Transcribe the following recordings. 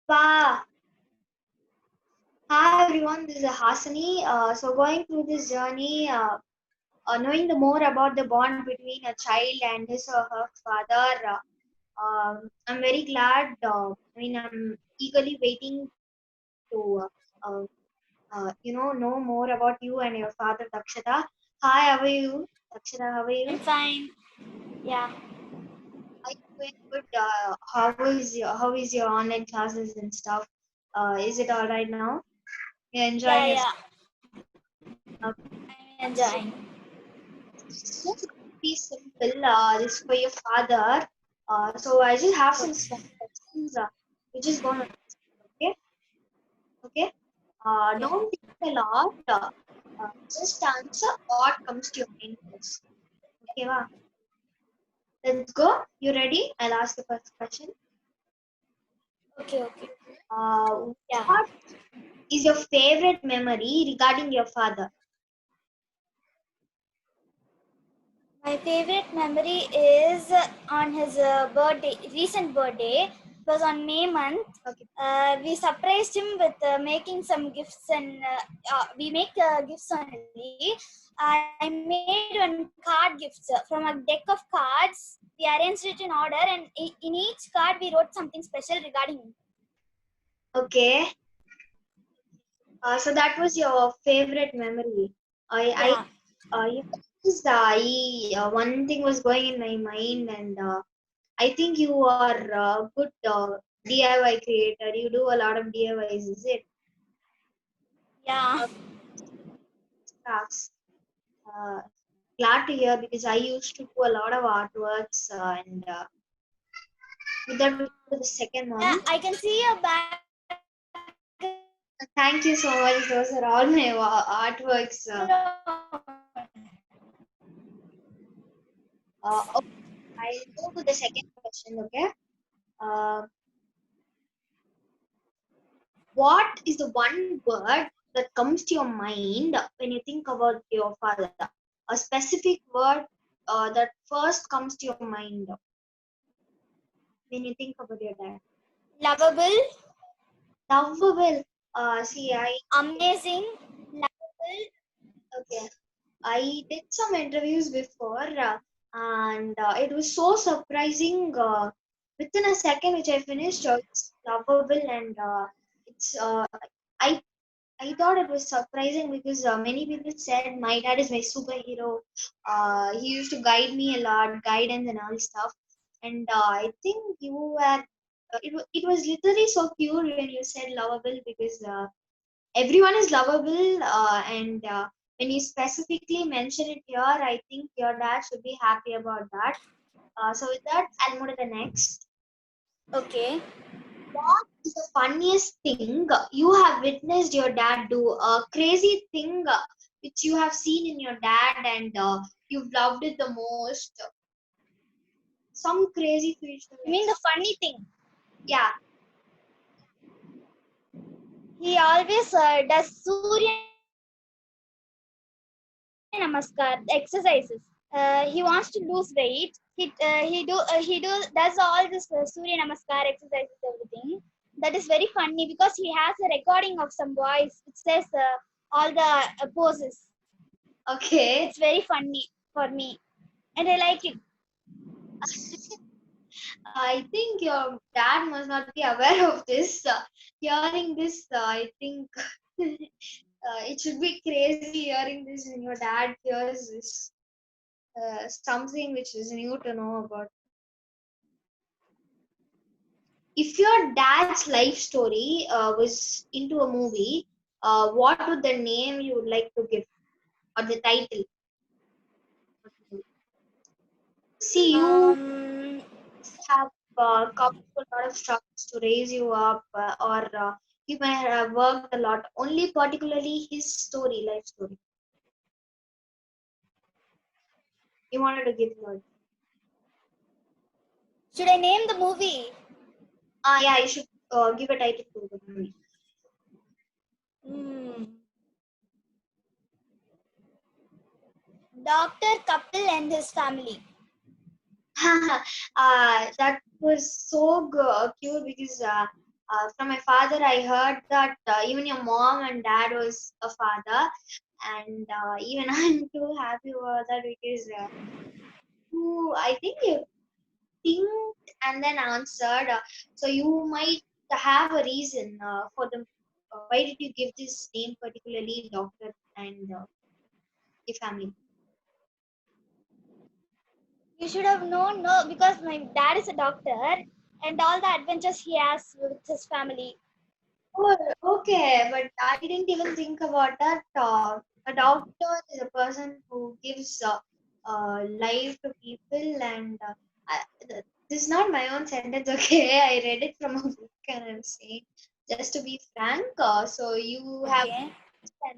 Wow. Hi everyone, this is Hasani. So going through this journey, knowing the more about the bond between a child and his or her father, I'm very glad. I'm eagerly waiting to, know more about you and your father, Dakshata. Hi, how are you, Dakshata? How are I'm you? fine. Yeah. Are you doing good? How is your online classes and stuff? Is it all right now? You're enjoying Yeah, your yeah. stuff? I'm So enjoying. it's just be simple. This for your father. So I just have some small questions. We're just gonna okay, okay. Okay. Don't think a lot. Just answer what comes to your mind first. Okay, wow. Let's go. You ready? I'll ask the first question. Okay, okay. Uh, Yeah. what is your favorite memory regarding your father? My favorite memory is on his birthday, recent birthday. It was on May month. Okay. We surprised him with making some gifts, and we make gifts only. I made one card gifts from a deck of cards. We arranged it in order, and in each card we wrote something special regarding him. Okay. So that was your favorite memory. Yeah. Yes, one thing was going in my mind, and I think you are a good DIY creator. You do a lot of DIYs, is it? Yeah. Uh, Crafts. Uh, Glad to hear because I used to do a lot of artworks, and with that, we go to the second Yeah, one. I can see your Thank you so much. Those are all my artworks. Okay, I'll go to the second question. Okay. Uh, what is the one word that comes to your mind when you think about your father? A specific word that first comes to your mind when you think about your dad. lovable, Lovable. See, amazing, lovable. okay. I did some interviews before, and it was so surprising. Within a second, which I finished, it's lovable, and I I thought it was surprising because many people said my dad is my superhero. He used to guide me a lot, guidance and all stuff. And I think you were. It was literally so cute when you said lovable because everyone is lovable, and when you specifically mention it here, I think your dad should be happy about that. So with that, I'll move to the next. Okay. What is the funniest thing you have witnessed your dad do? A crazy thing which you have seen in your dad and you've loved it the most. Some crazy feature. You mean the funny thing? Yeah. He always does Surya Namaskar exercises. He wants to lose weight. He does all this Surya Namaskar exercises, everything. That is very funny because he has a recording of some voice which says all the poses. Okay. It's very funny for me, and I like it. I think your dad must not be aware of this. Hearing this, I think it should be crazy hearing this when your dad hears this. Something which is new to know about. If your dad's life story was into a movie, what would the name you would like to give or the title? See, you Um, have come through a lot of struggles to raise you up, or he may have worked a lot. Only particularly his story, life story. You wanted to give your. should I name the movie? Yeah, you should give a title to the movie. Hmm. Dr. Kapil and his family. That was so cute because From my father, I heard that even your mom and dad was a father, and even I'm too happy about that because I think you think and then answered. So you might have a reason for the why did you give this name particularly doctor and your family? You should have known, no, because my dad is a doctor and all the adventures he has with his family. Oh, okay, but I didn't even think about that. A doctor is a person who gives life to people, and this is not my own sentence. Okay, I read it from a book, and I'm saying just to be frank. So you have Okay.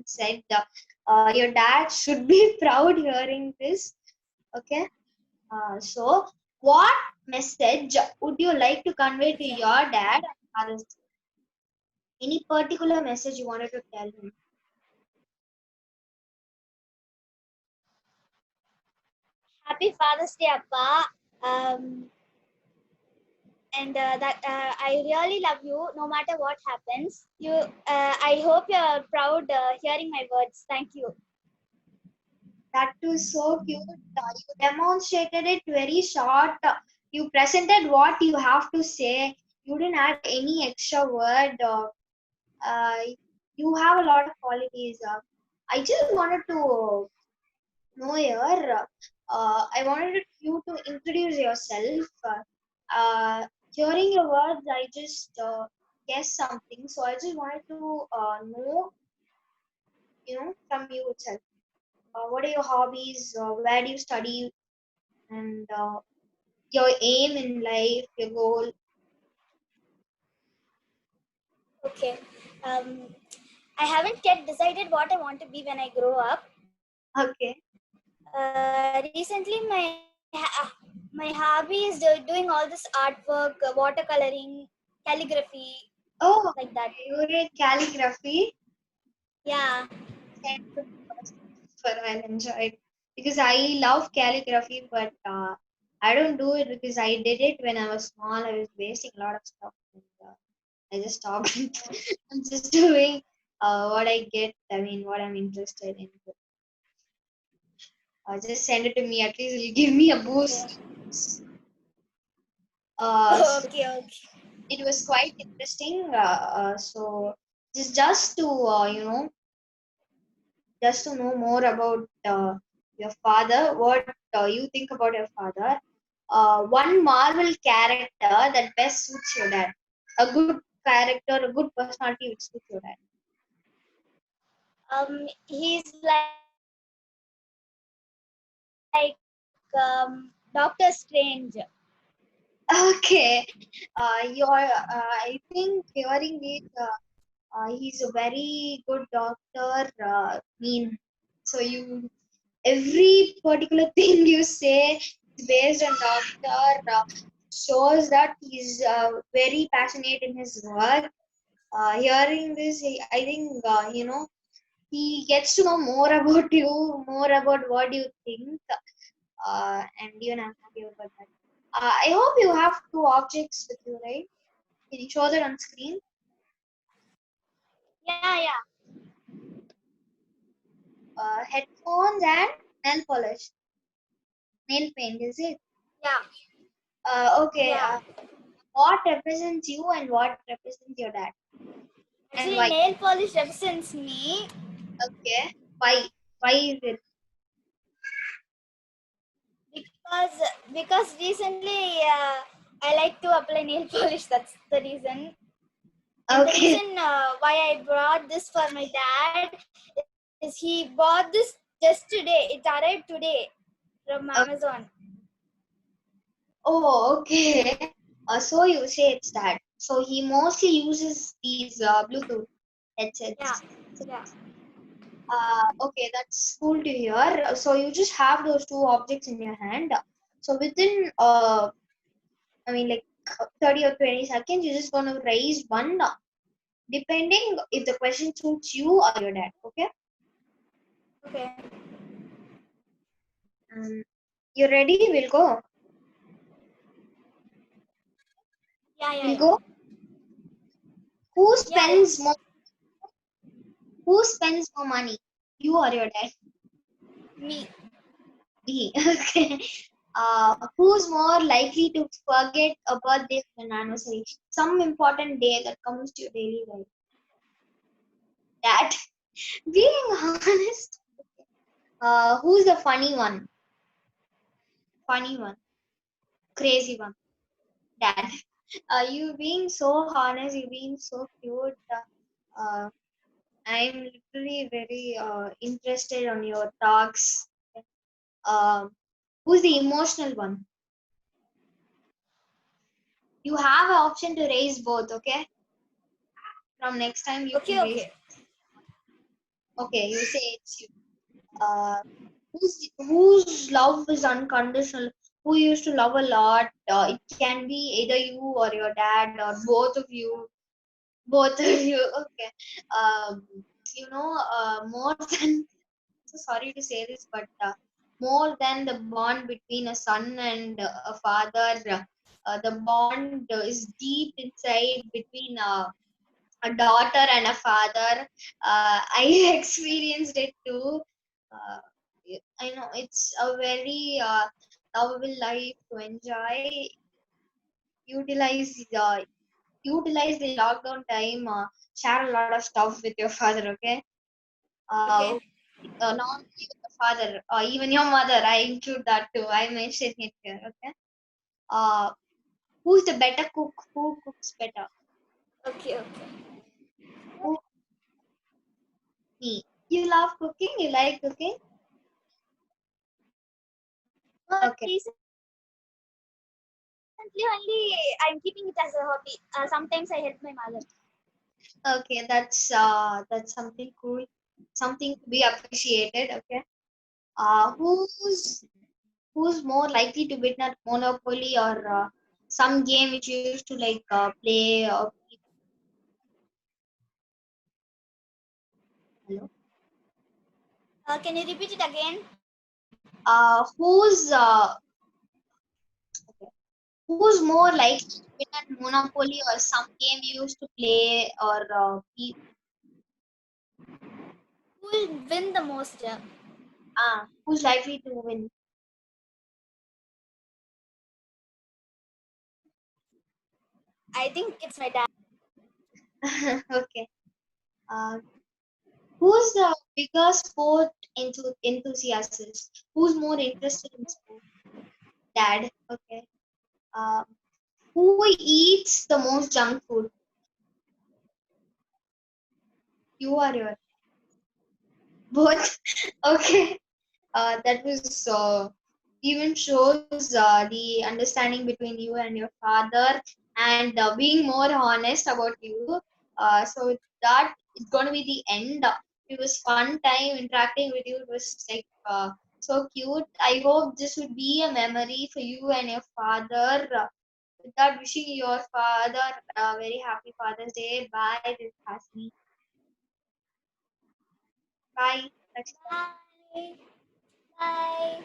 said your dad should be proud hearing this. Okay. So what message would you like to convey to Okay. your dad and Father's Day? Any particular message you wanted to tell him? Happy Father's Day, Appa. Um, and that I really love you no matter what happens. I hope you're proud hearing my words. Thank you. That was so cute. You demonstrated it very short. You presented what you have to say. You didn't add any extra word. Uh, you have a lot of qualities. I just wanted to know here. I wanted you to introduce yourself. Hearing your words, I just guessed something. So I just wanted to know, from you itself. What are your hobbies? Where do you study? And your aim in life, your goal. Okay. Um, I haven't yet decided what I want to be when I grow up. Okay. Recently, my hobby is doing all this artwork, watercoloring, calligraphy, Oh, like that. you read calligraphy. Yeah. Send to me first for I'll enjoy it because I love calligraphy, but I don't do it because I did it when I was small. I was wasting a lot of stuff, and I just stopped. I'm just doing what I get. I mean, what I'm interested in. Just send it to me. At least it'll give me a Okay. boost. So Okay. Okay. it was quite interesting. So just to just to know more about your father, what you think about your father. One Marvel character that best suits your dad. A good character, a good personality which suits your dad. He's like Doctor Strange. Okay, I think hearing it, he's a very good doctor. So you every particular thing you say is based on doctor shows that he's very passionate in his work. Hearing this, I think he gets to know more about you, more about what you think, and even I'm happy about that. I hope you have two objects with you, right? Can you show that on screen? Yeah, yeah, Headphones and nail polish, nail paint, is it? yeah, Okay. yeah. What represents you and what represents your dad, and Actually, why? nail polish represents me Okay. Why? Why is it? because because recently I like to apply nail polish. That's the reason. And the Okay. reason why I brought this for my dad is he bought this just today. It arrived today from Uh, Amazon. oh, okay. So you say it's that. So he mostly uses these Bluetooth Yeah, headsets. So, yeah. okay, that's cool to hear. So you just have those two objects in your hand. So within, I mean, like 30 or 20 seconds, you're just gonna raise one, depending if the question suits you or your dad. Okay. Okay. You ready? We'll go. Yeah, yeah, We'll yeah. go. Who Yeah, spends more? Who spends more money? You or your dad? me. Me. Okay. Who's more likely to forget a birthday or an anniversary? Some important day that comes to your daily life. Dad. Being honest. Who's the funny one? Funny one. Crazy one. Dad. You being so honest, you being so cute. I'm literally very interested on your talks. Who's the emotional one? You have an option to raise both, okay? From next time you can raise. Okay. Okay, you say it's you. Whose love is unconditional? Who used to love a lot? It can be either you or your dad or both of you. Both of you. Okay. Um, more than. So sorry to say this, but more than the bond between a son and a father, the bond is deep inside between a daughter and a father. I experienced it too. Uh, I know it's a very lovable life to enjoy. Utilize the utilize the lockdown time. Share a lot of stuff with your father. Okay. Uh, Okay. Not only with the father, even your mother. I include that too. I mentioned it here. Okay. Uh, who's the better cook? Who cooks better? Okay. Who? Me. You love cooking. You like cooking. Okay. Recently only I'm keeping it as a hobby. Sometimes I help my mother. Okay. That's something cool. Something to be appreciated. Okay. Who's more likely to win at Monopoly or some game which you used to like play or hello? Can you repeat it again? Who's okay. Who's more likely to win at Monopoly or some game you used to play or Who will win the most? who's likely to win? I think it's my dad. Okay. Uh, who's the bigger sport enthusiast? Who's more interested in sport? Dad. Okay. Uh, who eats the most junk food? You or your both? Okay. That was even shows the understanding between you and your father and being more honest about you. So that is going to be the end. It was fun time interacting with you. It was like so cute. I hope this would be a memory for you and your father. With that, wishing your father a very happy Father's Day. Bye. This is Hasni. Bye. Bye. Bye.